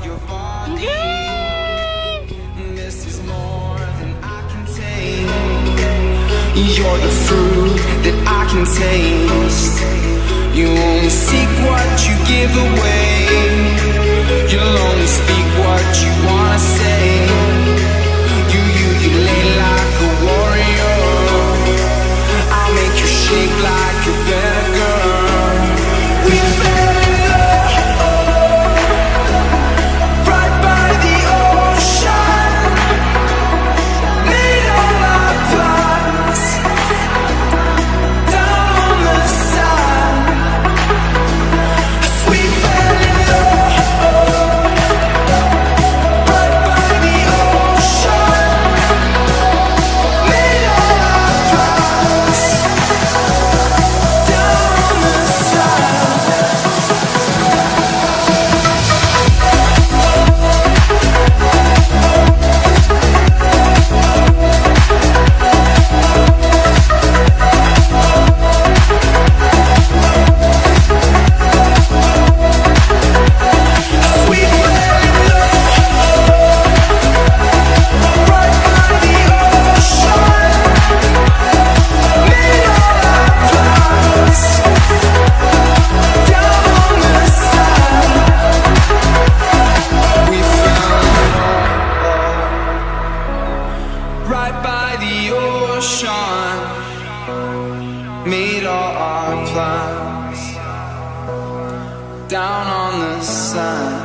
your body. This is more than I can take. You're the fruit that I can taste. You only seek what you give away. You'll only speak what you wanna say. You lay like a warrior. I'll make you shake like a vinegar. We fell in love right by the ocean. Made all our plans down on the sand. We fell in love right by the ocean. Made all our plans down on the sand. We fell in love right by the ocean. Made all our plans down on the sand. We fell in love right by the ocean. Made all our plans down on the sand.